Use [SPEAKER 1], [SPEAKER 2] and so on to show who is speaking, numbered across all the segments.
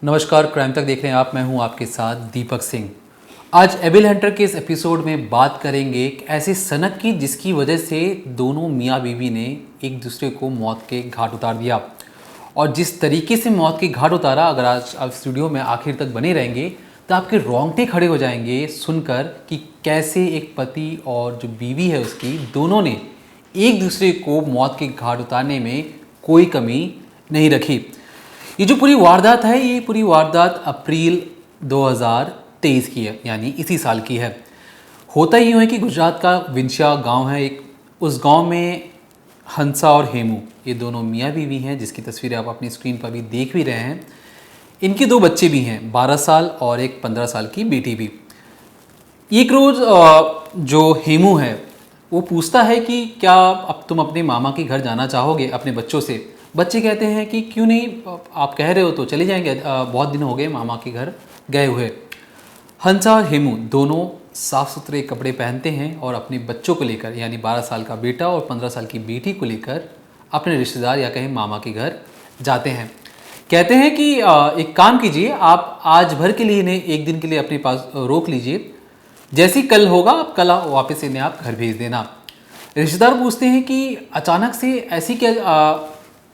[SPEAKER 1] नमस्कार, क्राइम तक देख रहे हैं आप। मैं हूं आपके साथ दीपक सिंह। आज एबिल हंटर के इस एपिसोड में बात करेंगे एक ऐसे सनक की जिसकी वजह से दोनों मियाँ बीवी ने एक दूसरे को मौत के घाट उतार दिया। और जिस तरीके से मौत के घाट उतारा, अगर आज आप स्टूडियो में आखिर तक बने रहेंगे तो आपके रोंगटे खड़े हो जाएंगे सुनकर कि कैसे एक पति और जो बीवी है उसकी, दोनों ने एक दूसरे को मौत के घाट उतारने में कोई कमी नहीं रखी। ये जो पूरी वारदात है, ये पूरी वारदात अप्रैल 2023 की है, यानी इसी साल की है। होता यूँ है कि गुजरात का विंशा गांव है एक, उस गांव में हंसा और हेमू, ये दोनों मियाँ बीवी हैं जिसकी तस्वीरें आप अपनी स्क्रीन पर भी देख भी रहे हैं। इनके दो बच्चे भी हैं, 12 साल और एक 15 साल की बेटी भी। एक रोज़ जो हेमू है वो पूछता है कि क्या अब तुम अपने मामा के घर जाना चाहोगे अपने बच्चों से। बच्चे कहते हैं कि क्यों नहीं, आप कह रहे हो तो चले जाएंगे, बहुत दिन हो गए मामा के घर गए हुए। हंसा और हेमू दोनों साफ़ सुथरे कपड़े पहनते हैं और अपने बच्चों को लेकर, यानी 12 साल का बेटा और 15 साल की बेटी को लेकर अपने रिश्तेदार या कहें मामा के घर जाते हैं। कहते हैं कि एक काम कीजिए, आप आज भर के लिए इन्हें एक दिन के लिए अपने पास रोक लीजिए, जैसे ही कल होगा आप कल वापस इन्हें आप घर भेज देना। रिश्तेदार पूछते हैं कि अचानक से ऐसी क्या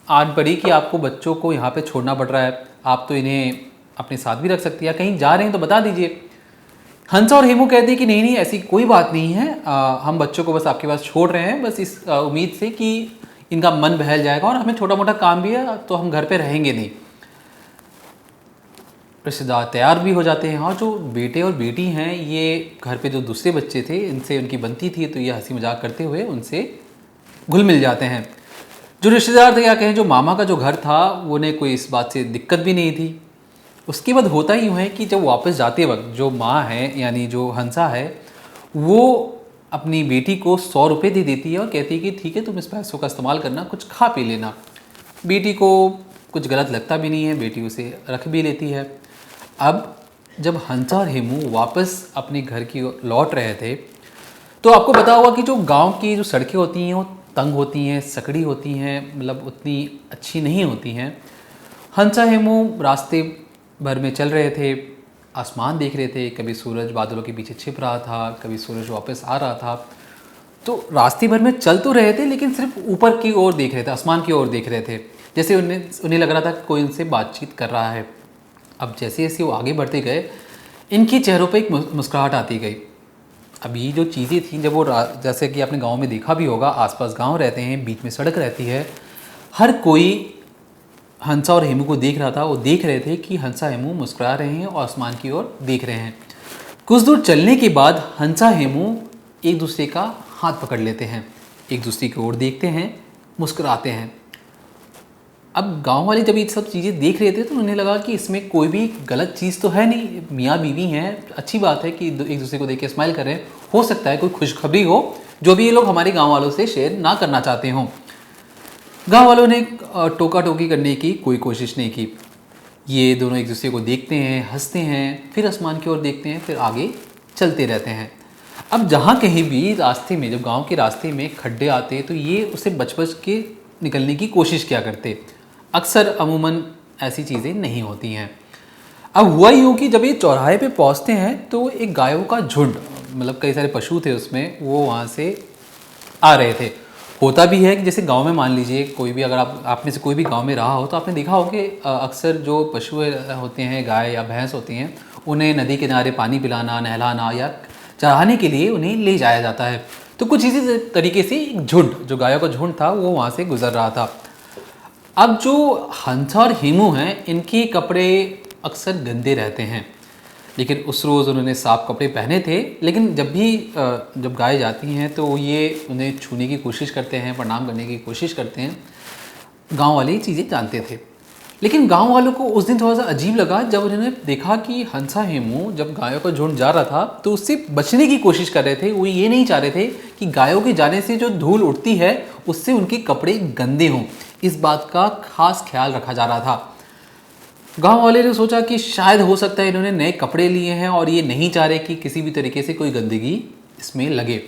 [SPEAKER 1] आन पड़ी कि आपको बच्चों को यहाँ पे छोड़ना पड़ रहा है, आप तो इन्हें अपने साथ भी रख सकती है, कहीं जा रहे हैं तो बता दीजिए। हंसा और हेमू कहते हैं कि नहीं नहीं, ऐसी कोई बात नहीं है, हम बच्चों को बस आपके पास छोड़ रहे हैं, बस इस उम्मीद से कि इनका मन बहल जाएगा और हमें छोटा मोटा काम भी है तो हम घर पे रहेंगे नहीं। रिश्तेदार तैयार भी हो जाते हैं और जो बेटे और बेटी हैं, ये घर पे जो दूसरे बच्चे थे इनसे उनकी बनती थी, तो ये हंसी मजाक करते हुए उनसे घुल मिल जाते हैं। जो रिश्तेदार थे या कहें जो मामा का जो घर था, उन्हें कोई इस बात से दिक्कत भी नहीं थी। उसके बाद होता यूँ है कि जब वापस जाते वक्त जो माँ है यानी जो हंसा है, वो अपनी बेटी को 100 रुपये दे देती है और कहती है कि ठीक है, तुम इस पैसों का इस्तेमाल करना, कुछ खा पी लेना। बेटी को कुछ गलत लगता भी नहीं है, बेटी उसे रख भी लेती है। अब जब हंसा और हेमू वापस अपने घर की ओर लौट रहे थे, तो आपको पता होगा कि जो गांव की जो सड़कें होती हैं वो तंग होती हैं, सकड़ी होती हैं, मतलब उतनी अच्छी नहीं होती हैं। हंसा हेमू रास्ते भर में चल रहे थे, आसमान देख रहे थे, कभी सूरज बादलों के पीछे छिप रहा था, कभी सूरज वापस आ रहा था। तो रास्ते भर में चल तो रहे थे लेकिन सिर्फ ऊपर की ओर देख रहे थे, आसमान की ओर देख रहे थे, जैसे उन्हें लग रहा था कि कोई उनसे बातचीत कर रहा है। अब जैसे जैसे वो आगे बढ़ते गए, इनके चेहरों पर एक मुस्कुराहट आती गई। अब ये जो चीज़ें थी, जब वो जैसे कि आपने गांव में देखा भी होगा, आसपास गांव रहते हैं, बीच में सड़क रहती है, हर कोई हंसा और हेमू को देख रहा था। वो देख रहे थे कि हंसा हेमू मुस्कुरा रहे हैं और आसमान की ओर देख रहे हैं। कुछ दूर चलने के बाद हंसा हेमू एक दूसरे का हाथ पकड़ लेते हैं, एक दूसरे की ओर देखते हैं, मुस्कुराते हैं। अब गांव वाले जब ये सब चीज़ें देख रहे थे तो उन्हें लगा कि इसमें कोई भी गलत चीज़ तो है नहीं, मियाँ बीवी हैं, अच्छी बात है कि एक दूसरे को देख के स्माइल कर रहे हैं, हो सकता है कोई खुशखबरी हो जो भी ये लोग हमारे गांव वालों से शेयर ना करना चाहते हों। गांव वालों ने टोका टोकी करने की कोई कोशिश नहीं की। ये दोनों एक दूसरे को देखते हैं, हंसते हैं, फिर आसमान की ओर देखते हैं, फिर आगे चलते रहते हैं। अब जहाँ कहीं भी रास्ते में, जब गाँव के रास्ते में खड्डे आते तो ये उसे बच बच के निकलने की कोशिश किया करते। अक्सर अमूमन ऐसी चीज़ें नहीं होती हैं। अब हुआ यूँ कि जब ये चौराहे पे पहुँचते हैं तो एक गायों का झुंड, मतलब कई सारे पशु थे उसमें, वो वहाँ से आ रहे थे। होता भी है कि जैसे गांव में मान लीजिए कोई भी, अगर आप में से कोई भी गांव में रहा हो तो आपने देखा हो कि अक्सर जो पशु होते हैं, गाय या भैंस होती हैं, उन्हें नदी किनारे पानी पिलाना, नहलाना या चराने के लिए उन्हें ले जाया जाता है। तो कुछ इसी तरीके से एक झुंड, जो गायों का झुंड था, वो वहाँ से गुजर रहा था। अब जो हंसा और हेमू हैं, इनके कपड़े अक्सर गंदे रहते हैं, लेकिन उस रोज़ उन्होंने साफ कपड़े पहने थे। लेकिन जब गाय जाती हैं तो ये उन्हें छूने की कोशिश करते हैं, प्रणाम करने की कोशिश करते हैं। गांव वाले ये चीज़ें जानते थे, लेकिन गांव वालों को उस दिन थोड़ा सा अजीब लगा जब उन्होंने देखा कि हंसा हेमू जब गायों का झुंड जा रहा था तो उससे बचने की कोशिश कर रहे थे। वो ये नहीं चाह रहे थे कि गायों के जाने से जो धूल उड़ती है उससे उनके कपड़े गंदे हों, इस बात का खास ख्याल रखा जा रहा था। गांव वाले ने सोचा कि शायद हो सकता है इन्होंने नए कपड़े लिए हैं और ये नहीं चाह रहे कि किसी भी तरीके से कोई गंदगी इसमें लगे।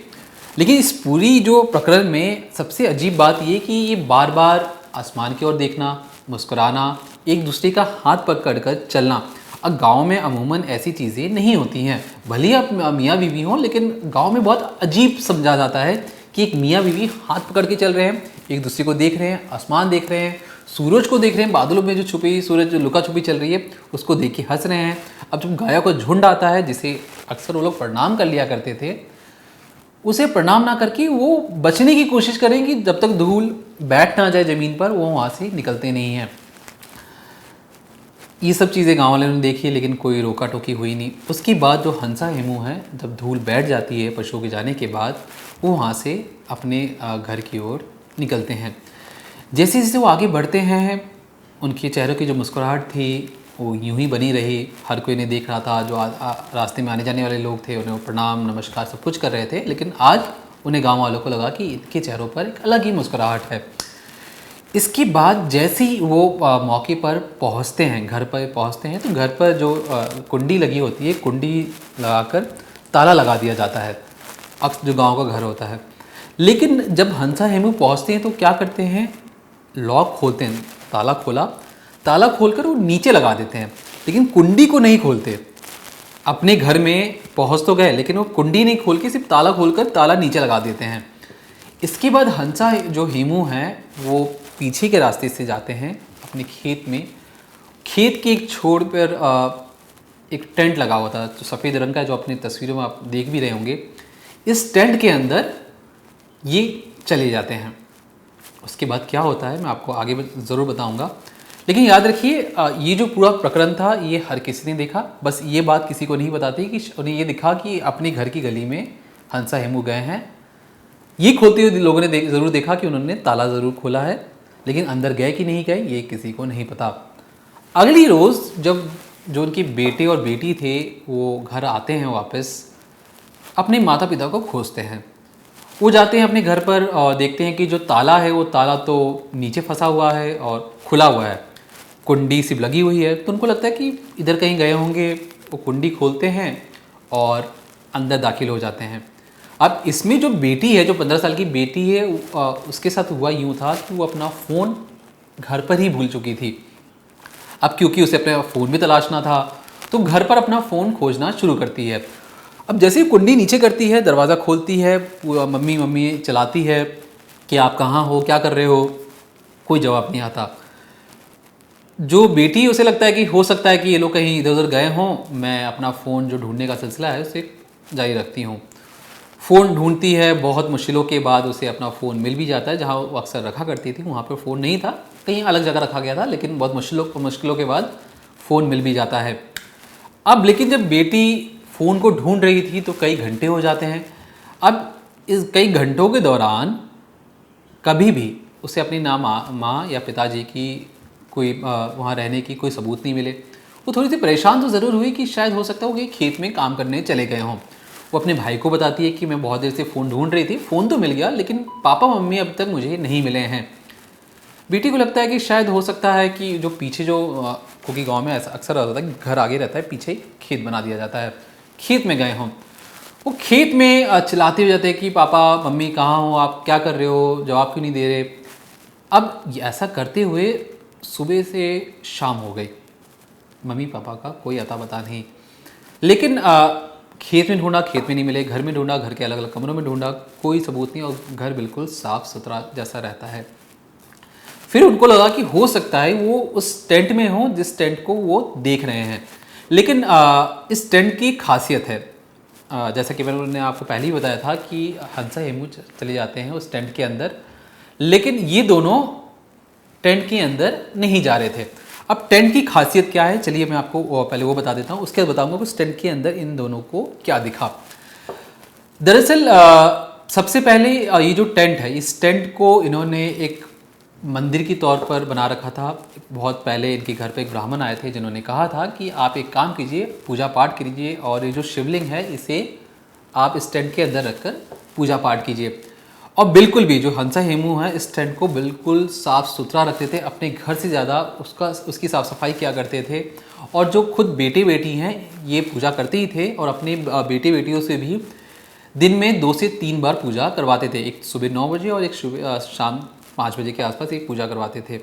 [SPEAKER 1] लेकिन इस पूरी जो प्रकरण में सबसे अजीब बात ये कि ये बार बार आसमान की ओर देखना, मुस्कुराना एक दूसरे का हाथ पकड़ कर चलना। अब गाँव में अमूमन ऐसी चीज़ें नहीं होती हैं, भले ही आप मियाँ बीवी हों, लेकिन गाँव में बहुत अजीब समझा जाता है कि एक मियाँ बीवी हाथ पकड़ के चल रहे हैं, एक दूसरे को देख रहे हैं, आसमान देख रहे हैं, सूरज को देख रहे हैं, बादलों में जो छुपी सूरज जो लुका छुपी चल रही है उसको देख के हंस रहे हैं। अब जब गायों का झुंड आता है, जिसे अक्सर वो लोग प्रणाम कर लिया करते थे, उसे प्रणाम ना करके वो बचने की कोशिश करेंगे, जब तक धूल बैठ ना जाए ज़मीन पर वो वहाँ से निकलते नहीं हैं। ये सब चीज़ें गाँव वालों ने देखी, लेकिन कोई रोका टोकी हुई नहीं। उसके बाद जो हंसा हेमू है, जब धूल बैठ जाती है पशुओं के जाने के बाद, वो वहाँ से अपने घर की ओर निकलते हैं। जैसे जैसे वो आगे बढ़ते हैं, उनके चेहरों की जो मुस्कुराहट थी वो यूं ही बनी रही। हर कोई इन्हें देख रहा था, जो रास्ते में आने जाने वाले लोग थे उन्हें प्रणाम नमस्कार सब कुछ कर रहे थे, लेकिन आज उन्हें गांव वालों को लगा कि इनके चेहरों पर एक अलग ही मुस्कुराहट है। इसके बाद जैसे ही वो मौके पर पहुंचते हैं, घर पर पहुंचते हैं, तो घर पर जो कुंडी लगी होती है, कुंडी लगाकर ताला लगा दिया जाता है, अक्सर जो गांव का घर होता है। लेकिन जब हंसा हेमू पहुंचते हैं तो क्या करते हैं, लॉक खोलते हैं, ताला खोला, ताला खोलकर वो नीचे लगा देते हैं, लेकिन कुंडी को नहीं खोलते। अपने घर में पहुंच तो गए, लेकिन वो कुंडी नहीं खोल के सिर्फ ताला खोलकर ताला नीचे लगा देते हैं। इसके बाद हंसा जो हेमू हैं वो पीछे के रास्ते से जाते हैं अपने खेत में। खेत के एक छोर पर एक टेंट लगा हुआ था, तो सफ़ेद रंग का, जो अपनी तस्वीरों में आप देख भी रहे होंगे। इस टेंट के अंदर ये चले जाते हैं। उसके बाद क्या होता है मैं आपको आगे ज़रूर बताऊंगा, लेकिन याद रखिए ये जो पूरा प्रकरण था ये हर किसी ने देखा। बस ये बात किसी को नहीं बताती कि उन्हें ये दिखा कि अपने घर की गली में हंसा हेमू गए हैं। ये खोलते हुए लोगों ने ज़रूर देखा कि उन्होंने ताला ज़रूर खोला है, लेकिन अंदर गए कि नहीं गए ये किसी को नहीं पता। अगली रोज़ जब जो उनके बेटे और बेटी थे वो घर आते हैं वापस, अपने माता पिता को खोजते हैं। वो जाते हैं अपने घर पर और देखते हैं कि जो ताला है वो ताला तो नीचे फंसा हुआ है और खुला हुआ है, कुंडी सिर्फ लगी हुई है। तो उनको लगता है कि इधर कहीं गए होंगे। वो कुंडी खोलते हैं और अंदर दाखिल हो जाते हैं। अब इसमें जो बेटी है, जो 15 साल की बेटी है, उसके साथ हुआ यूँ था कि वो अपना फ़ोन घर पर ही भूल चुकी थी। अब क्योंकि उसे अपना फ़ोन भी तलाशना था, तो घर पर अपना फ़ोन खोजना शुरू करती है। अब जैसे ही कुंडी नीचे करती है, दरवाज़ा खोलती है, मम्मी मम्मी चलाती है कि आप कहाँ हो, क्या कर रहे हो, कोई जवाब नहीं आता। जो बेटी, उसे लगता है कि हो सकता है कि ये लोग कहीं इधर उधर गए हों, मैं अपना फ़ोन जो ढूंढने का सिलसिला है उसे जारी रखती हूँ। फ़ोन ढूंढती है, बहुत मुश्किलों के बाद उसे अपना फ़ोन मिल भी जाता है। जहाँ वो अक्सर रखा करती थी वहाँ पर फ़ोन नहीं था, कहीं अलग जगह रखा गया था, लेकिन बहुत मुश्किलों के बाद फ़ोन मिल भी जाता है। अब लेकिन जब बेटी फ़ोन को ढूंढ रही थी तो कई घंटे हो जाते हैं। अब इस कई घंटों के दौरान कभी भी उसे अपनी ना माँ या पिताजी की कोई वहाँ रहने की कोई सबूत नहीं मिले। वो थोड़ी सी परेशान तो ज़रूर हुई कि शायद हो सकता है वो कहीं खेत में काम करने चले गए हों। वो अपने भाई को बताती है कि मैं बहुत देर से फ़ोन ढूंढ रही थी, फ़ोन तो मिल गया लेकिन पापा मम्मी अब तक मुझे नहीं मिले हैं। बेटी को लगता है कि शायद हो सकता है कि जो पीछे जो क्योंकि गांव में ऐसा अक्सर होता है कि घर आगे रहता है, पीछे ही खेत बना दिया जाता है, खेत में गए हों। वो खेत में चिल्लाते हुए जाते हैं कि पापा मम्मी कहाँ हो, आप क्या कर रहे हो, जवाब क्यों नहीं दे रहे। अब ऐसा करते हुए सुबह से शाम हो गई, मम्मी पापा का कोई अता पता नहीं। लेकिन खेत में ढूंढा, खेत में नहीं मिले, घर में ढूंढा, घर के अलग अलग कमरों में ढूंढा, कोई सबूत नहीं, और घर बिल्कुल साफ़ सुथरा जैसा रहता है। फिर उनको लगा कि हो सकता है वो उस टेंट में हो जिस टेंट को वो देख रहे हैं। लेकिन इस टेंट की खासियत है, जैसा कि मैंने आपको पहले ही बताया था कि हंसा हेमू चले जाते हैं उस टेंट के अंदर, लेकिन ये दोनों टेंट के अंदर नहीं जा रहे थे। अब टेंट की खासियत क्या है, चलिए मैं आपको पहले वो बता देता हूँ, उसके बाद बताऊँगा उस टेंट के अंदर इन दोनों को क्या दिखा। दरअसल सबसे पहले ये जो टेंट है, इस टेंट को इन्होंने एक मंदिर की तौर पर बना रखा था। बहुत पहले इनके घर पे एक ब्राह्मण आए थे जिन्होंने कहा था कि आप एक काम कीजिए, पूजा पाठ कीजिए, और ये जो शिवलिंग है इसे आप इस टेंट के अंदर रखकर पूजा पाठ कीजिए। और बिल्कुल भी जो हंसा हेमू है इस टेंट को बिल्कुल साफ़ सुथरा रखते थे, अपने घर से ज़्यादा उसकी साफ़ सफाई किया करते थे। और जो खुद बेटे बेटी हैं ये पूजा करते ही थे, और अपने बेटे बेटियों से भी दिन में 2 से 3 बार पूजा करवाते थे। एक सुबह 9 बजे और एक शाम 5 बजे के आसपास एक पूजा करवाते थे।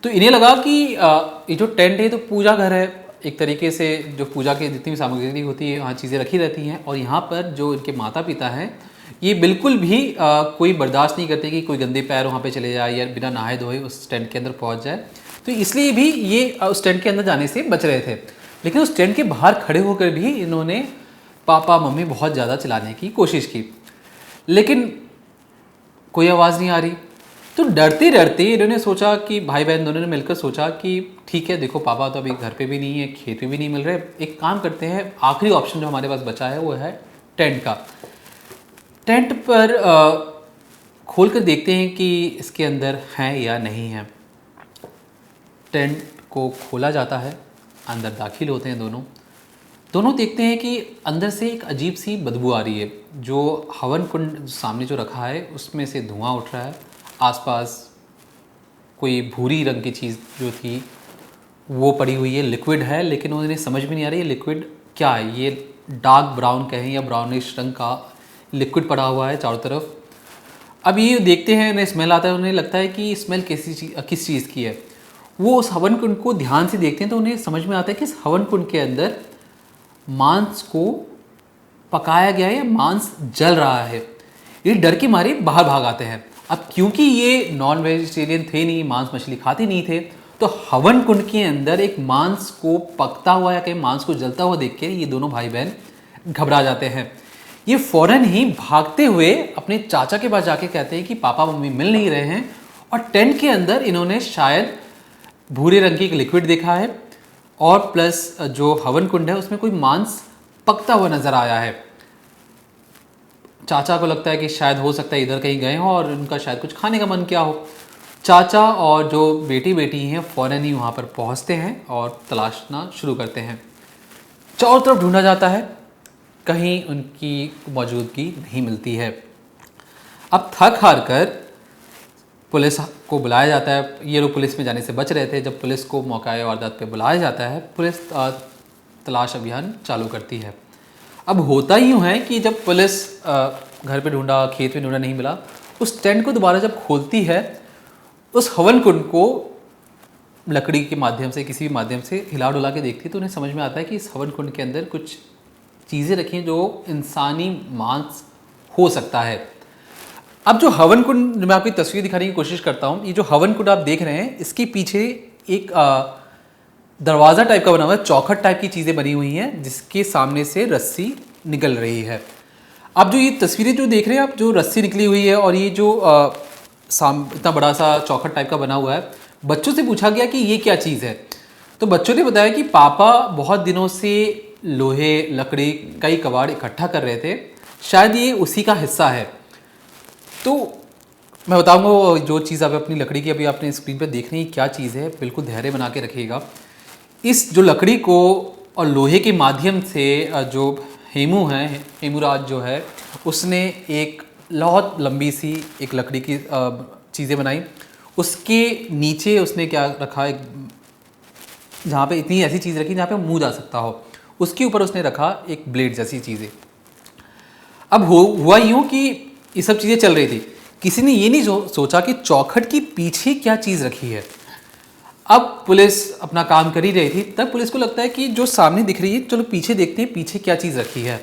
[SPEAKER 1] तो इन्हें लगा कि ये जो टेंट है तो पूजा घर है, एक तरीके से जो पूजा की जितनी भी सामग्री होती है यहाँ चीज़ें रखी रहती हैं, और यहाँ पर जो इनके माता पिता हैं ये बिल्कुल भी कोई बर्दाश्त नहीं करते कि कोई गंदे पैर वहाँ पे चले जाए या बिना नहाए धोए उस टेंट के अंदर पहुँच जाए। तो इसलिए भी ये उस टेंट के अंदर जाने से बच रहे थे। लेकिन उस टेंट के बाहर खड़े होकर भी इन्होंने पापा मम्मी बहुत ज़्यादा चिल्लाने की कोशिश की, लेकिन कोई आवाज़ नहीं आ रही। तो डरते डरते इन्होंने सोचा कि भाई बहन दोनों ने मिलकर सोचा कि ठीक है, देखो पापा तो अभी घर पे भी नहीं है, खेत पे भी नहीं मिल रहे, एक काम करते हैं, आखिरी ऑप्शन जो हमारे पास बचा है वो है टेंट का। टेंट पर खोल कर देखते हैं कि इसके अंदर हैं या नहीं है। टेंट को खोला जाता है, अंदर दाखिल होते हैं दोनों देखते हैं कि अंदर से एक अजीब सी बदबू आ रही है। जो हवन कुंड सामने जो रखा है उसमें से धुआं उठ रहा है, आसपास कोई भूरी रंग की चीज़ जो थी वो पड़ी हुई है, लिक्विड है, लेकिन उन्हें समझ में नहीं आ रही है लिक्विड क्या है। ये डार्क ब्राउन कहें या ब्राउनिश रंग का लिक्विड पड़ा हुआ है चारों तरफ। अब ये देखते हैं, उन्हें स्मेल आता है, उन्हें लगता है कि स्मेल किस चीज़ की है। वो उस हवन कुंड को ध्यान से देखते हैं तो उन्हें समझ में आता है कि इस हवन कुंड के अंदर मांस को पकाया गया है, मांस जल रहा है। ये डर के मारे बाहर भाग आते हैं। अब क्योंकि ये नॉन वेजिटेरियन थे नहीं, मांस मछली खाते नहीं थे, तो हवन कुंड के अंदर एक मांस को पकता हुआ या कहीं मांस को जलता हुआ देख के ये दोनों भाई बहन घबरा जाते हैं। ये फौरन ही भागते हुए अपने चाचा के पास जाके कहते हैं कि पापा मम्मी मिल नहीं रहे हैं, और टेंट के अंदर इन्होंने शायद भूरे रंग की एक लिक्विड देखा है, और प्लस जो हवन कुंड है उसमें कोई मांस पकता हुआ नजर आया है। चाचा को लगता है कि शायद हो सकता है इधर कहीं गए हों और उनका शायद कुछ खाने का मन किया हो। चाचा और जो बेटी हैं फ़ौरन ही वहाँ पर पहुँचते हैं और तलाशना शुरू करते हैं। चारों तरफ ढूंढा जाता है, कहीं उनकी मौजूदगी नहीं मिलती है। अब थक हार कर पुलिस को बुलाया जाता है। ये लोग पुलिस में जाने से बच रहे थे। जब पुलिस को मौका वारदात पे बुलाया जाता है, पुलिस तलाश अभियान चालू करती है। अब होता यूँ है कि जब पुलिस घर पे ढूंढा, खेत में ढूंढा, नहीं मिला, उस टेंट को दोबारा जब खोलती है, उस हवन कुंड को लकड़ी के माध्यम से, किसी भी माध्यम से हिला डुला के देखती है, तो उन्हें समझ में आता है कि इस हवन कुंड के अंदर कुछ चीज़ें रखी हैं जो इंसानी मांस हो सकता है। अब जो हवन कुंड, मैं आपको तस्वीर दिखाने की कोशिश करता हूँ। ये जो हवन कुंड आप देख रहे हैं, इसके पीछे एक दरवाज़ा टाइप का बना हुआ है, चौखट टाइप की चीज़ें बनी हुई हैं, जिसके सामने से रस्सी निकल रही है। अब जो ये तस्वीरें जो देख रहे हैं आप, जो रस्सी निकली हुई है और ये जो इतना बड़ा सा चौखट टाइप का बना हुआ है, बच्चों से पूछा गया कि ये क्या चीज़ है, तो बच्चों ने बताया कि पापा बहुत दिनों से लोहे, लकड़ी, कई कबाड़ इकट्ठा कर रहे थे, शायद ये उसी का हिस्सा है। तो मैं बताऊंगा जो चीज़ आप अपनी लकड़ी की अभी आपने स्क्रीन पर देख रही है क्या चीज़ है, बिल्कुल धैर्य बना के रखिएगा। इस जो लकड़ी को और लोहे के माध्यम से जो हेमू है, हेमूराज जो है, उसने एक बहुत लंबी सी एक लकड़ी की चीज़ें बनाई। उसके नीचे उसने क्या रखा, एक जहाँ पे इतनी ऐसी चीज़ रखी जहाँ पे मुँह जा सकता हो, उसके ऊपर उसने रखा एक ब्लेड जैसी चीज़ें। अब हुआ यूँ कि ये सब चीज़ें चल रही थी, किसी ने ये नहीं सोचा कि चौखट के पीछे क्या चीज़ रखी है। अब पुलिस अपना काम कर ही रही थी, तब पुलिस को लगता है कि जो सामने दिख रही है, चलो पीछे देखते हैं पीछे क्या चीज़ रखी है।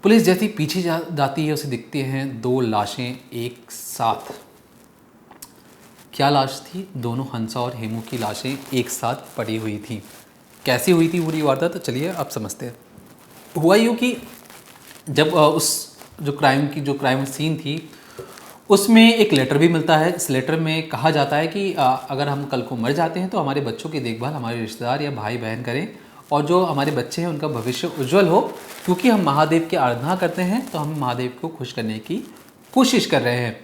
[SPEAKER 1] पुलिस जैसे पीछे जाती है, उसे दिखती हैं 2 लाशें एक साथ। क्या लाश थी? दोनों हंसा और हेमू की लाशें एक साथ पड़ी हुई थी। कैसी हुई थी पूरी वारदात, तो चलिए आप समझते हैं। हुआ यूँ कि जब उस जो क्राइम सीन थी, उसमें एक लेटर भी मिलता है। इस लेटर में कहा जाता है कि अगर हम कल को मर जाते हैं तो हमारे बच्चों की देखभाल हमारे रिश्तेदार या भाई बहन करें, और जो हमारे बच्चे हैं उनका भविष्य उज्जवल हो। क्योंकि हम महादेव की आराधना करते हैं तो हम महादेव को खुश करने की कोशिश कर रहे हैं।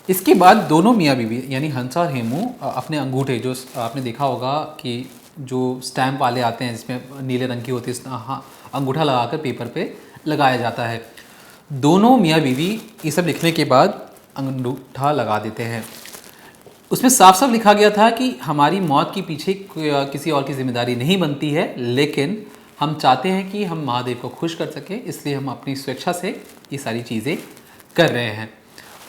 [SPEAKER 1] इसके बाद दोनों मियाँ बीवी यानी हंसा और हेमू अपने अंगूठे, जो आपने देखा होगा कि जो स्टैम्प वाले आते हैं जिसमें नीले रंग की होती है, हाँ, अंगूठा लगाकर पेपर पे लगाया जाता है। दोनों मियाँ बीवी ये सब लिखने के बाद अंगूठा लगा देते हैं। उसमें साफ साफ लिखा गया था कि हमारी मौत के पीछे किसी और की जिम्मेदारी नहीं बनती है, लेकिन हम चाहते हैं कि हम महादेव को खुश कर सकें, इसलिए हम अपनी स्वेच्छा से ये सारी चीज़ें कर रहे हैं।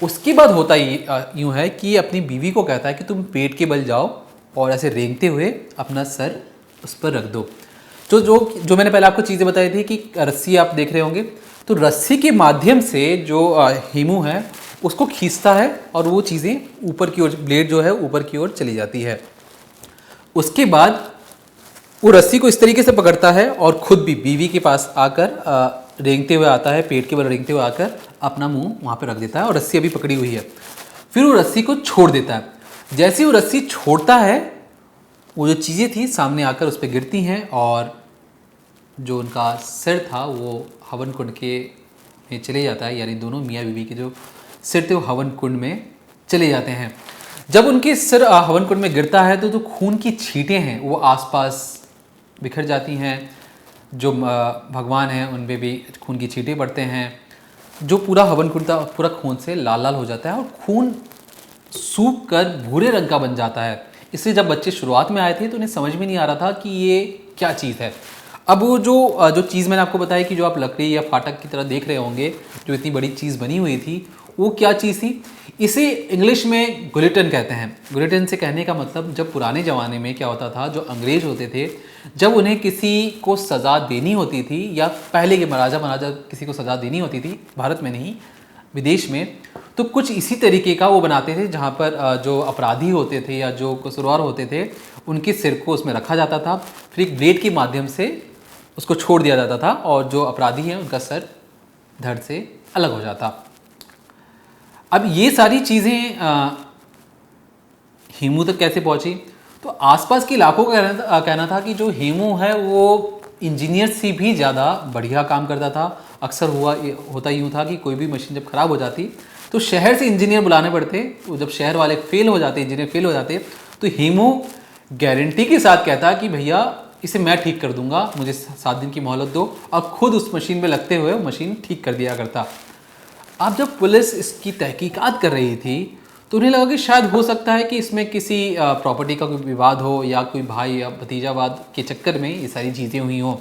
[SPEAKER 1] उसके बाद होता यूँ है कि अपनी बीवी को कहता है कि तुम पेट के बल जाओ और ऐसे रेंगते हुए अपना सर उस पर रख दो। जो जो जो मैंने पहले आपको चीज़ें बताई थी कि रस्सी आप देख रहे होंगे, तो रस्सी के माध्यम से जो हेमू है उसको खींचता है और वो चीज़ें ऊपर की ओर, ब्लेड जो है ऊपर की ओर चली जाती है। उसके बाद वो रस्सी को इस तरीके से पकड़ता है और खुद भी बीवी के पास आकर रेंगते हुए आता है, पेट के बल रेंगते हुए आकर अपना मुंह वहाँ पे रख देता है और रस्सी अभी पकड़ी हुई है। फिर वो रस्सी को छोड़ देता है। जैसे वो रस्सी छोड़ता है, वो जो चीज़ें थी सामने आकर उस पर गिरती हैं और जो उनका सिर था वो हवन कुंड के में चले जाता है, यानी दोनों मियाँ बीवी के जो सिर थे वो हवन कुंड में चले जाते हैं। जब उनके सिर हवन कुंड में गिरता है तो जो खून की छींटें हैं वो आसपास बिखर जाती हैं। जो भगवान हैं उन पे भी खून की छींटें पड़ते हैं। जो पूरा हवन कुंड था पूरा खून से लाल लाल हो जाता है और खून सूख कर भूरे रंग का बन जाता है। इसलिए जब बच्चे शुरुआत में आए थे तो उन्हें समझ में नहीं आ रहा था कि ये क्या चीज़ है। अब वो जो चीज़ मैंने आपको बताई कि जो आप लकड़ी या फाटक की तरह देख रहे होंगे, जो इतनी बड़ी चीज़ बनी हुई थी, वो क्या चीज़ थी? इसे इंग्लिश में गुलेटिन कहते हैं। गुलेटिन से कहने का मतलब, जब पुराने ज़माने में क्या होता था, जो अंग्रेज होते थे, जब उन्हें किसी को सज़ा देनी होती थी या पहले के महाराजा महाराजा किसी को सज़ा देनी होती थी, भारत में नहीं विदेश में, तो कुछ इसी तरीके का वो बनाते थे जहाँ पर जो अपराधी होते थे या जो कसूरवार होते थे उनके सिर को उसमें रखा जाता था, फिर एक ब्लेड के माध्यम से उसको छोड़ दिया जाता था और जो अपराधी हैं उनका सर धड़ से अलग हो जाता। अब ये सारी चीज़ें हेमू तक कैसे पहुंची? तो आसपास के इलाकों का कहना था कि जो हेमू है वो इंजीनियर से भी ज़्यादा बढ़िया काम करता था। अक्सर होता यूँ था कि कोई भी मशीन जब ख़राब हो जाती तो शहर से इंजीनियर बुलाने पड़ते। तो जब शहर वाले फेल हो जाते, इंजीनियर फेल हो जाते, तो हेमू गारंटी के साथ कहता कि भैया इसे मैं ठीक कर दूंगा, मुझे 7 दिन की मोहलत दो, और खुद उस मशीन में लगते हुए मशीन ठीक कर दिया करता। अब जब पुलिस इसकी तहकीकात कर रही थी तो उन्हें लगा कि शायद हो सकता है कि इसमें किसी प्रॉपर्टी का कोई विवाद हो या कोई भाई या भतीजावाद के चक्कर में ये सारी चीज़ें हुई हों।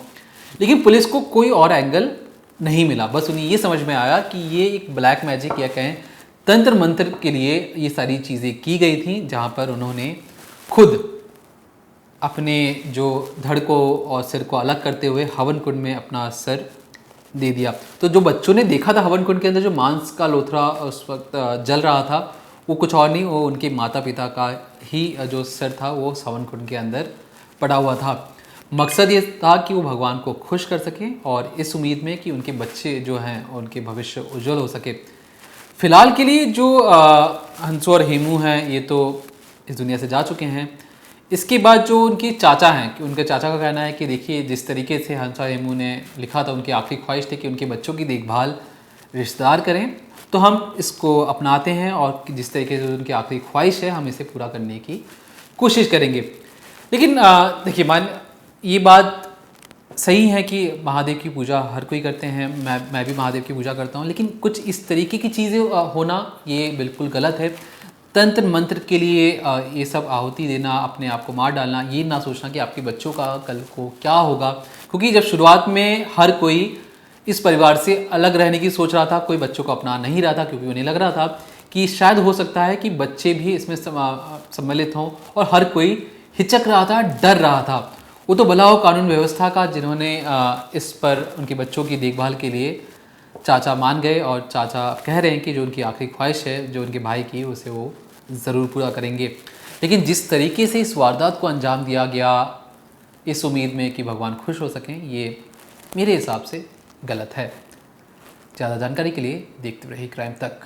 [SPEAKER 1] लेकिन पुलिस को कोई और एंगल नहीं मिला। बस उन्हें ये समझ में आया कि ये एक ब्लैक मैजिक या कहें तंत्र मंत्र के लिए ये सारी चीज़ें की गई थी, जहाँ पर उन्होंने खुद अपने जो धड़ को और सिर को अलग करते हुए हवन कुंड में अपना सर दे दिया। तो जो बच्चों ने देखा था हवन कुंड के अंदर जो मांस का लोथड़ा उस वक्त जल रहा था, वो कुछ और नहीं, वो उनके माता पिता का ही जो सिर था वो हवन कुंड के अंदर पड़ा हुआ था। मकसद ये था कि वो भगवान को खुश कर सकें और इस उम्मीद में कि उनके बच्चे जो हैं उनके भविष्य उज्जवल हो सके। फिलहाल के लिए जो हंसू और हेमू हैं ये तो इस दुनिया से जा चुके हैं। इसके बाद जो उनके चाचा हैं, कि उनके चाचा का कहना है कि देखिए जिस तरीके से हंसा हेमू ने लिखा था, उनकी आखिरी ख्वाहिश थी कि उनके बच्चों की देखभाल रिश्तेदार करें, तो हम इसको अपनाते हैं और जिस तरीके से उनकी आखिरी ख्वाहिश है हम इसे पूरा करने की कोशिश करेंगे। लेकिन देखिए ये बात सही है कि महादेव की पूजा हर कोई करते हैं, मैं भी महादेव की पूजा करता हूँ, लेकिन कुछ इस तरीके की चीज़ें होना ये बिल्कुल गलत है। तंत्र मंत्र के लिए ये सब आहुति देना, अपने आप को मार डालना, ये ना सोचना कि आपके बच्चों का कल को क्या होगा। क्योंकि जब शुरुआत में हर कोई इस परिवार से अलग रहने की सोच रहा था, कोई बच्चों को अपना नहीं रहा था, क्योंकि उन्हें लग रहा था कि शायद हो सकता है कि बच्चे भी इसमें सम्मिलित हों, और हर कोई हिचक रहा था, डर रहा था। वो तो भला हो कानून व्यवस्था का, जिन्होंने इस पर उनके बच्चों की देखभाल के लिए चाचा मान गए, और चाचा कह रहे हैं कि जो उनकी आखिरी ख्वाहिश है जो उनके भाई की, उसे वो ज़रूर पूरा करेंगे। लेकिन जिस तरीके से इस वारदात को अंजाम दिया गया इस उम्मीद में कि भगवान खुश हो सकें, ये मेरे हिसाब से गलत है। ज़्यादा जानकारी के लिए देखते रहिए क्राइम तक।